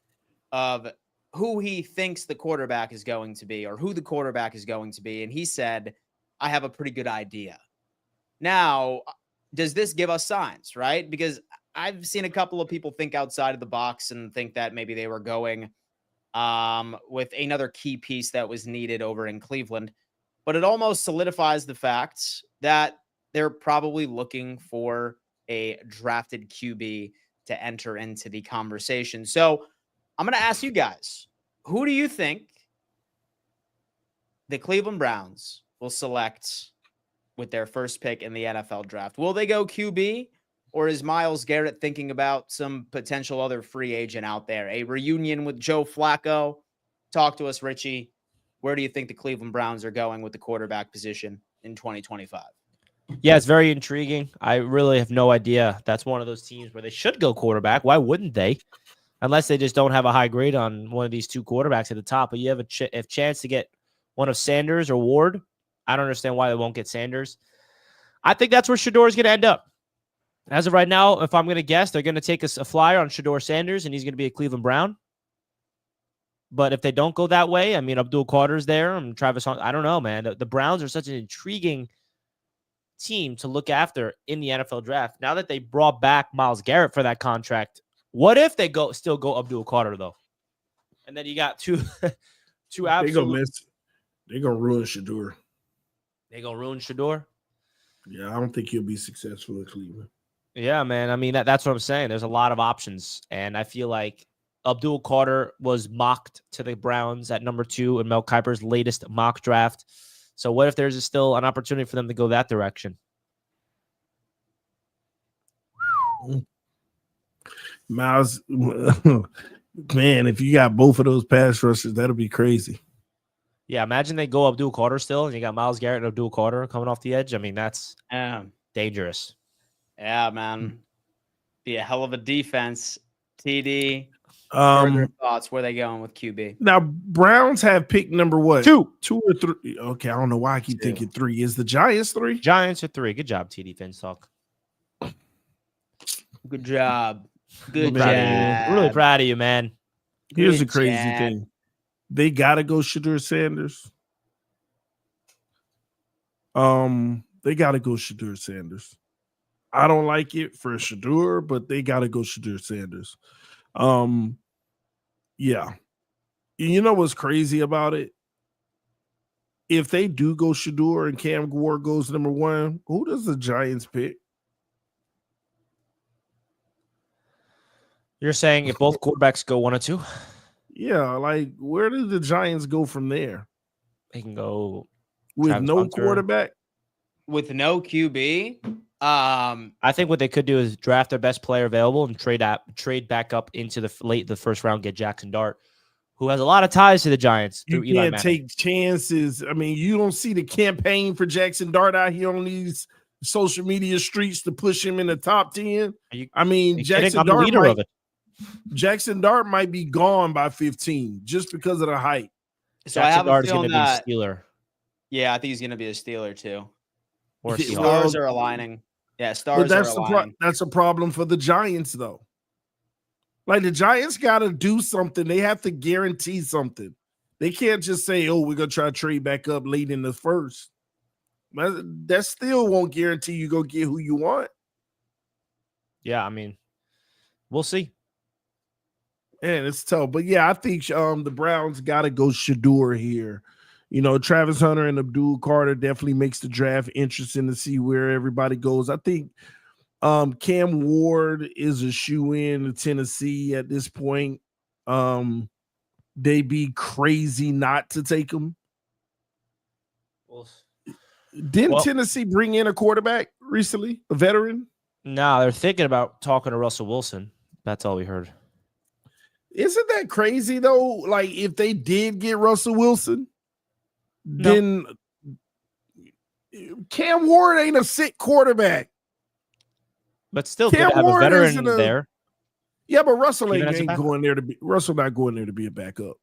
of who he thinks the quarterback is going to be or who the quarterback is going to be. And he said, I have a pretty good idea. Now, does this give us signs, right? Because I've seen a couple of people think outside of the box and think that maybe they were going with another key piece that was needed over in Cleveland. But it almost solidifies the fact that they're probably looking for a drafted QB to enter into the conversation. So I'm going to ask you guys, who do you think the Cleveland Browns will select with their first pick in the NFL draft? Will they go QB, or is Myles Garrett thinking about some potential other free agent out there? A reunion with Joe Flacco? Talk to us, Richie. Where do you think the Cleveland Browns are going with the quarterback position in 2025? Yeah, it's very intriguing. I really have no idea. That's one of those teams where they should go quarterback. Why wouldn't they? Unless they just don't have a high grade on one of these two quarterbacks at the top. But you have a chance to get one of Sanders or Ward. I don't understand why they won't get Sanders. I think that's where Shedeur is going to end up. As of right now, if I'm going to guess, they're going to take a flyer on Shedeur Sanders, and he's going to be a Cleveland Brown. But if they don't go that way, I mean, Abdul Carter's there and Travis Hunt. I don't know, man. The Browns are such an intriguing team to look after in the NFL draft. Now that they brought back Myles Garrett for that contract, what if they still go Abdul Carter though? And then you got two absolute. They're gonna ruin Shedeur. They gonna ruin Shedeur? Yeah, I don't think he'll be successful in Cleveland. Yeah, man. I mean, that's what I'm saying. There's a lot of options, and I feel like Abdul Carter was mocked to the Browns at number 2 in Mel Kiper's latest mock draft. So what if there's still an opportunity for them to go that direction? Myles, man, if you got both of those pass rushers, that'll be crazy. Yeah, imagine they go Abdul Carter still, and you got Myles Garrett and Abdul Carter coming off the edge. I mean, that's dangerous. Yeah, man. Be a hell of a defense. TD. Further thoughts? Where they going with QB? Now, Browns have pick number what? 2 or 3. Okay, I don't know why I keep thinking 3. Is the Giants 3? Giants are 3. Good job, TD Fins Talk. Good job. Good job. Really proud of you, man. Here's the crazy thing. They got to go Shedeur Sanders. They got to go Shedeur Sanders. I don't like it for Shedeur, but they got to go Shedeur Sanders. Yeah. You know what's crazy about it? If they do go Shedeur and Cam Ward goes number 1, who does the Giants pick? You're saying if both quarterbacks go 1 or 2? Yeah, like where did the Giants go from there? He can go with Travis no Hunter. quarterback. With no QB. I think what they could do is draft their best player available and trade back up into the first round, get Jackson Dart, who has a lot of ties to the Giants through You Eli can't Manning. take chances. I mean, you don't see the campaign for Jackson Dart out here on these social media streets to push him in the top 10. I mean, Jackson Dart might be gone by 15 just because of the height. So Jackson I have Dart a is going feeling to be a Steeler. Yeah, I think he's going to be a Steeler too. Or a stars are aligning. Yeah, stars are aligning. That's a problem for the Giants, though. Like, the Giants got to do something. They have to guarantee something. They can't just say, oh, we're going to try to trade back up late in the first. That still won't guarantee you go get who you want. Yeah, I mean, we'll see. And it's tough. But, yeah, I think the Browns got to go Shedeur here. You know, Travis Hunter and Abdul Carter definitely makes the draft interesting to see where everybody goes. I think Cam Ward is a shoe-in to Tennessee at this point. They'd be crazy not to take him. Didn't Tennessee bring in a quarterback recently, a veteran? No, they're thinking about talking to Russell Wilson. That's all we heard. Isn't that crazy, though? Like, if they did get Russell Wilson, then Cam Ward ain't a sick quarterback. But still, Cam have Ward a veteran there. Yeah, but Russell ain't going there to be. Russell not going there to be a backup.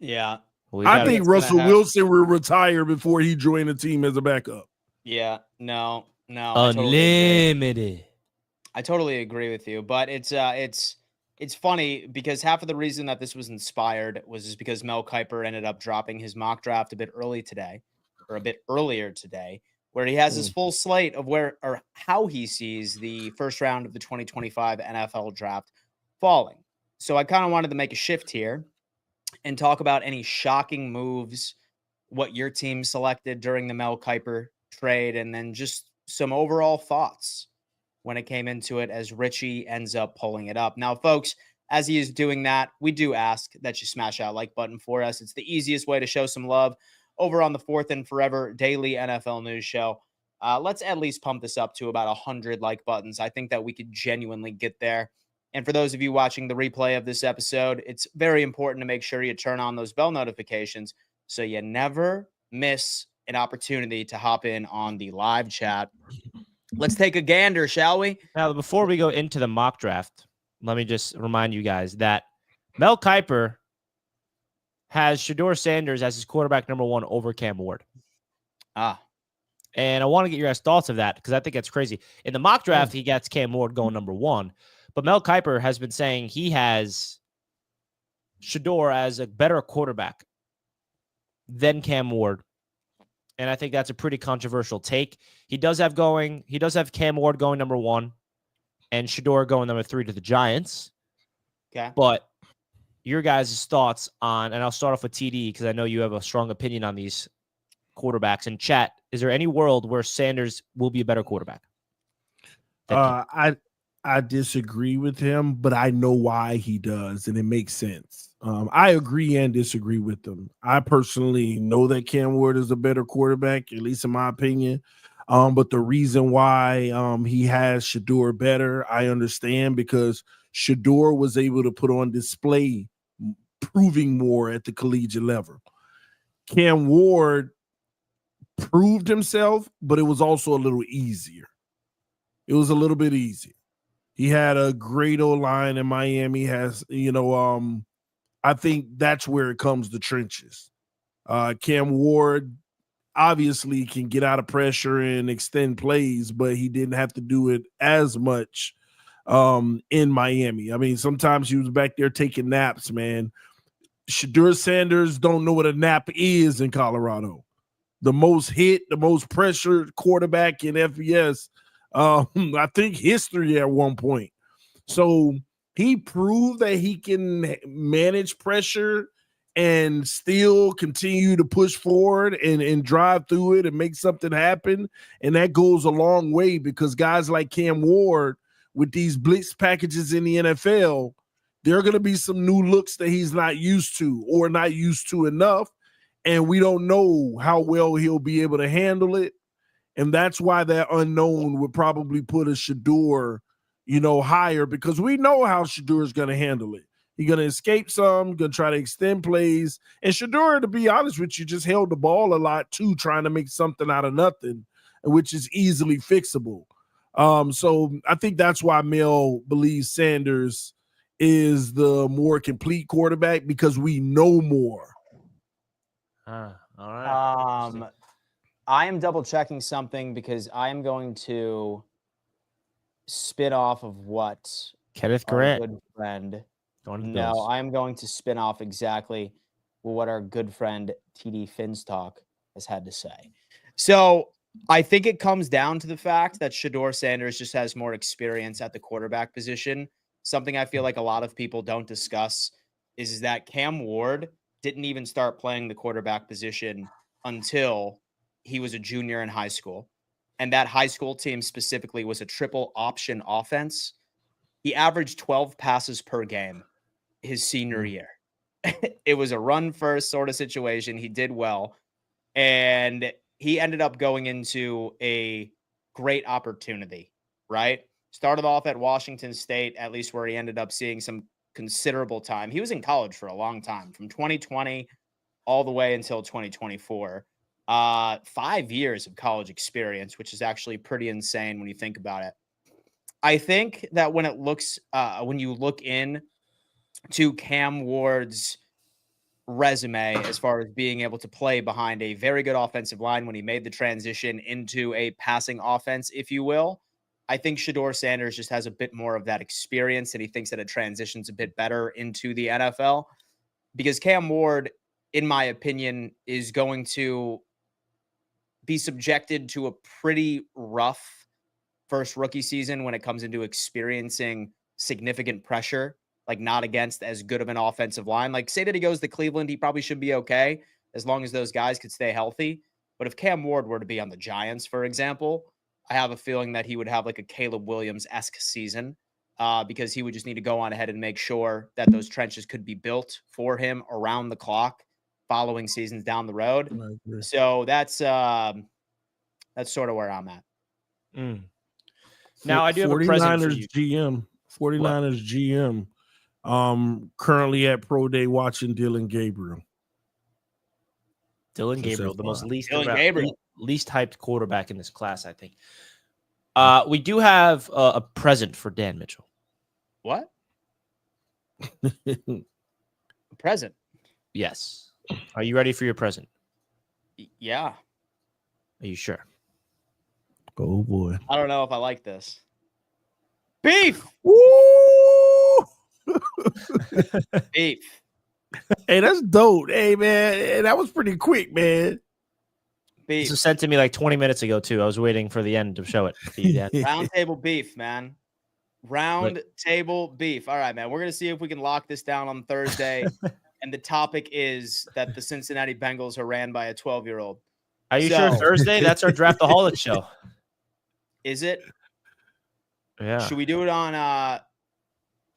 Yeah, I think Russell Wilson will retire before he joined the team as a backup. Yeah, no, unlimited. I totally agree with you, but it's funny because half of the reason that this was inspired was just because Mel Kiper ended up dropping his mock draft a bit earlier today, where he has his full slate of where or how he sees the first round of the 2025 NFL draft falling. So I kind of wanted to make a shift here and talk about any shocking moves, what your team selected during the Mel Kiper trade, and then just some overall thoughts when it came into it as Richie ends up pulling it up. Now, folks, as he is doing that, we do ask that you smash that like button for us. It's the easiest way to show some love over on the Fourth and Forever Daily NFL News Show. Let's at least pump this up to about 100 like buttons. I think that we could genuinely get there. And for those of you watching the replay of this episode, it's very important to make sure you turn on those bell notifications so you never miss an opportunity to hop in on the live chat. Let's take a gander, shall we? Now, before we go into the mock draft, let me just remind you guys that Mel Kiper has Shedeur Sanders as his quarterback number 1 over Cam Ward. And I want to get your guys' thoughts of that because I think that's crazy. In the mock draft, he gets Cam Ward going number 1. But Mel Kiper has been saying he has Shedeur as a better quarterback than Cam Ward. And I think that's a pretty controversial take. He does have Cam Ward going number 1 and Shedeur going number 3 to the Giants. Okay. But your guys' thoughts on, and I'll start off with TD because I know you have a strong opinion on these quarterbacks. In chat, is there any world where Sanders will be a better quarterback? I disagree with him, but I know why he does, and it makes sense. I agree and disagree with them. I personally know that Cam Ward is a better quarterback, at least in my opinion. But the reason why he has Shedeur better, I understand, because Shedeur was able to put on display, proving more at the collegiate level. Cam Ward proved himself, but it was also a little easier. It was a little bit easier. He had a great O-line in Miami. I think that's where it comes to trenches. Cam Ward obviously can get out of pressure and extend plays, but he didn't have to do it as much in Miami. I mean, sometimes he was back there taking naps, man. Shedeur Sanders don't know what a nap is in Colorado. The most hit, the most pressured quarterback in FBS, I think history at one point. So he proved that he can manage pressure and still continue to push forward and drive through it and make something happen. And that goes a long way because guys like Cam Ward with these blitz packages in the NFL, there are going to be some new looks that he's not used to or not used to enough. and we don't know how well he'll be able to handle it. And that's why that unknown would probably put a Shedeur, higher, because we know how Shedeur is going to handle it. He's going to escape some, going to try to extend plays. And Shedeur, to be honest with you, just held the ball a lot too, trying to make something out of nothing, which is easily fixable. So I think that's why Mel believes Sanders is the more complete quarterback, because we know more. All right. I am double checking something because I am going to spin off of what Kenneth our Grant. good friend. No, I am going to spin off exactly what our good friend TD Finstock has had to say. So I think it comes down to the fact that Shedeur Sanders just has more experience at the quarterback position. Something I feel like a lot of people don't discuss is that Cam Ward didn't even start playing the quarterback position until he was a junior in high school. And that high school team specifically was a triple option offense. He averaged 12 passes per game his senior year. It was a run first sort of situation. He did well. And he ended up going into a great opportunity, right? Started off at Washington State, at least where he ended up seeing some considerable time. He was in college for a long time, from 2020 all the way until 2024. 5 years of college experience, which is actually pretty insane when you think about it. I think that when you look in to Cam Ward's resume as far as being able to play behind a very good offensive line when he made the transition into a passing offense, if you will, I think Shedeur Sanders just has a bit more of that experience, and he thinks that it transitions a bit better into the NFL, because Cam Ward, in my opinion, is going to be subjected to a pretty rough first rookie season when it comes into experiencing significant pressure, like not against as good of an offensive line. Like, say that he goes to Cleveland, he probably should be okay as long as those guys could stay healthy. But if Cam Ward were to be on the Giants, for example, I have a feeling that he would have like a Caleb Williams-esque season, because he would just need to go on ahead and make sure that those trenches could be built for him around the clock following seasons down the road. So that's sort of where I'm at. Now I do have a present for you. 49ers GM, currently at Pro Day watching Dylan Gabriel. Dylan Gabriel, the most least hyped quarterback in this class, I think. We do have a present for Dan Mitchell. What? A present? Yes. Are you ready for your present? Yeah. Are you sure? Oh, boy. I don't know if I like this. Beef! Woo! Beef. Hey, that's dope. Hey, man. Hey, that was pretty quick, man. Beef. This was sent to me like 20 minutes ago, too. I was waiting for the end to show it. Roundtable beef, man. Roundtable beef. All right, man. We're going to see if we can lock this down on Thursday. And the topic is that the Cincinnati Bengals are ran by a 12-year-old. Are you sure Thursday? That's our Draftaholic show. Is it? Yeah. Should we do it on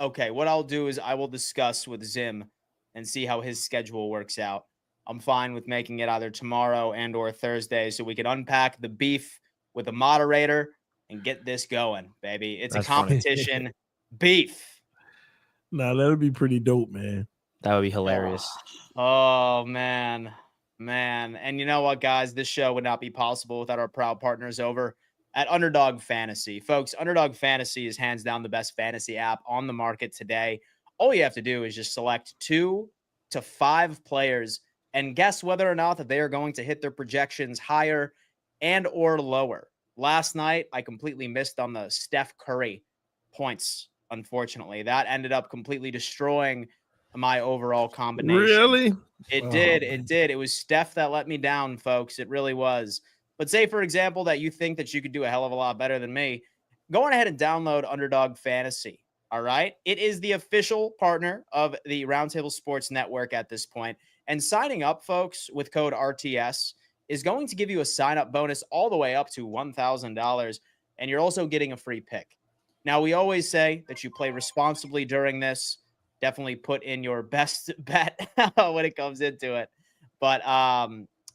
okay, what I'll do is I will discuss with Zim and see how his schedule works out. I'm fine with making it either tomorrow and or Thursday so we can unpack the beef with a moderator and get this going, baby. It's a competition. Beef. Nah, that would be pretty dope, man. That would be hilarious. Oh, man. And you know what, guys? This show would not be possible without our proud partners over at Underdog Fantasy. Folks, Underdog Fantasy is hands down the best fantasy app on the market today. All you have to do is just select 2 to 5 players and guess whether or not that they are going to hit their projections higher and or lower. Last night, I completely missed on the Steph Curry points, unfortunately. That ended up completely destroying my overall combination. Really? It did. It was Steph that let me down, folks. It really was. But say, for example, that you think that you could do a hell of a lot better than me, go on ahead and download Underdog Fantasy. All right? It is the official partner of the Roundtable Sports Network at this point. And signing up, folks, with code RTS is going to give you a sign-up bonus all the way up to $1,000. And you're also getting a free pick. Now, we always say that you play responsibly during this. Definitely put in your best bet when it comes into it. But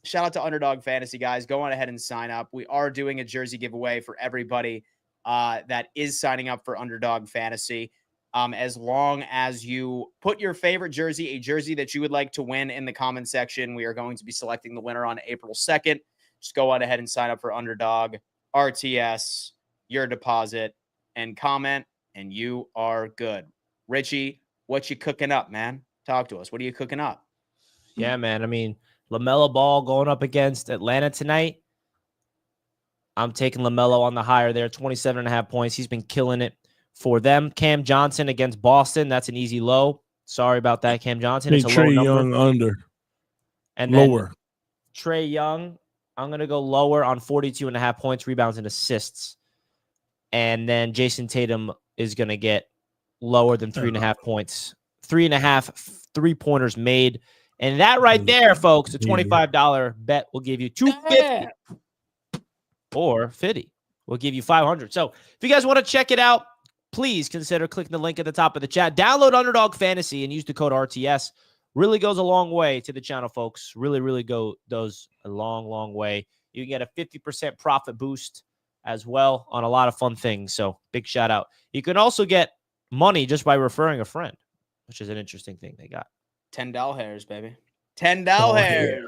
shout out to Underdog Fantasy, guys. Go on ahead and sign up. We are doing a jersey giveaway for everybody that is signing up for Underdog Fantasy. As long as you put your favorite jersey, a jersey that you would like to win, in the comment section, we are going to be selecting the winner on April 2nd. Just go on ahead and sign up for Underdog, RTS, your deposit, and comment, and you are good. Richie, what you cooking up, man? Talk to us. What are you cooking up? Yeah, man. I mean, LaMelo Ball going up against Atlanta tonight. I'm taking LaMelo on the higher there, 27.5 points. He's been killing it for them. Cam Johnson against Boston. That's an easy low. Sorry about that, Cam Johnson. It's a low number. Young under. And lower. Trae Young, I'm going to go lower on 42.5 points, rebounds, and assists. And then Jason Tatum is going to get lower than 3.5 points. 3.5 three-pointers made. And that right there, folks, a $25 bet will give you $250 or $50. We'll give you $500. So if you guys want to check it out, please consider clicking the link at the top of the chat. Download Underdog Fantasy and use the code RTS. Really goes a long way to the channel, folks. Really goes a long way. You can get a 50% profit boost as well on a lot of fun things. So big shout out. You can also get money just by referring a friend, which is an interesting thing they got. $10 hairs, baby. $10 hairs.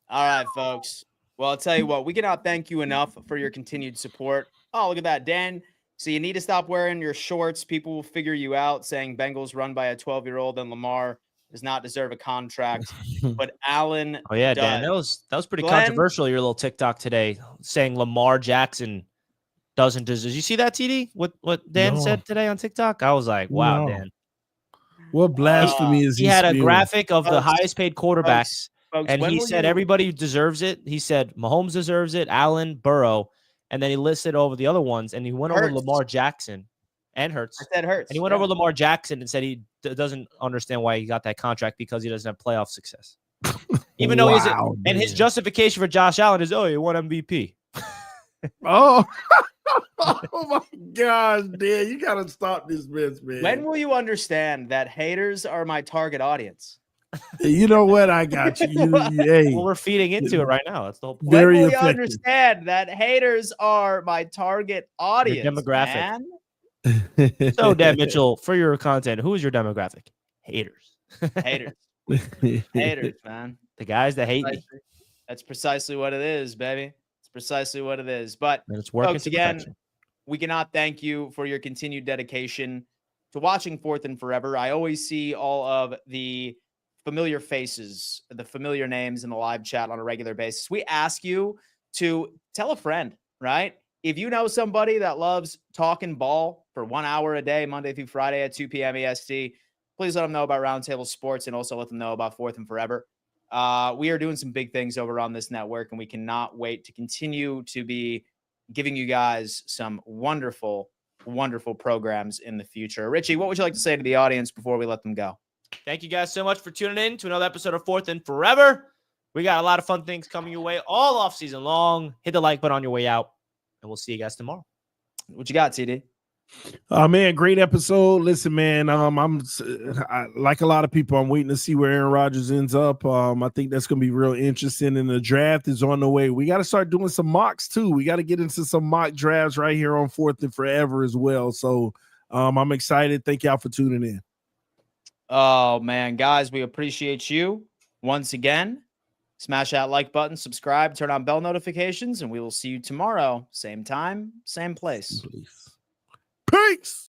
All right, folks. Well, I'll tell you what, we cannot thank you enough for your continued support. Oh, look at that, Dan. So you need to stop wearing your shorts. People will figure you out saying Bengals run by a 12-year-old and Lamar does not deserve a contract. But Allen Oh, yeah, does. Dan, that was pretty controversial, your little TikTok today, saying Lamar Jackson doesn't deserve. Did you see that, TD? What Dan said today on TikTok? I was like, wow, Dan. What blasphemy is he had spewing? A graphic of the highest paid quarterbacks, folks, and he said everybody deserves it. He said Mahomes deserves it, Allen, Burrow, and then he listed over the other ones, and he went over Lamar Jackson and Hurts. I said Hurts. And he went over Lamar Jackson and said he doesn't understand why he got that contract because he doesn't have playoff success. Even though he's and his justification for Josh Allen is, he won MVP. Oh my gosh, Dan, you gotta stop this mess, man. When will you understand that haters are my target audience? You know what? I got you. Hey, well, we're feeding into it right now. That's the whole point. When will you understand that haters are my target audience? Your demographic. Man? So, Dan Mitchell, for your content, who is your demographic? Haters. Haters, man. The guys that hate me. That's precisely what it is, baby. It's precisely what it is. But and it's working folks, again, we cannot thank you for your continued dedication to watching Fourth and Forever. I always see all of the familiar faces, the familiar names in the live chat on a regular basis. We ask you to tell a friend, right? If you know somebody that loves talking ball for 1 hour a day, Monday through Friday at 2 p.m. EST, please let them know about Roundtable Sports and also let them know about Fourth and Forever. We are doing some big things over on this network, and we cannot wait to continue to be giving you guys some wonderful, wonderful programs in the future. Richie, what would you like to say to the audience before we let them go? Thank you guys so much for tuning in to another episode of Fourth and Forever. We got a lot of fun things coming your way all off season long. Hit the like button on your way out, and we'll see you guys tomorrow. What you got, TD? Man, great episode. Listen, man, I'm like a lot of people, I'm waiting to see where Aaron Rodgers ends up. I think that's going to be real interesting, and the draft is on the way. We got to start doing some mocks too. We got to get into some mock drafts right here on Fourth and Forever as well. So I'm excited. Thank y'all for tuning in. Oh, man, guys, we appreciate you once again. Smash that like button, subscribe, turn on bell notifications, and we will see you tomorrow. Same time, same place. Peace.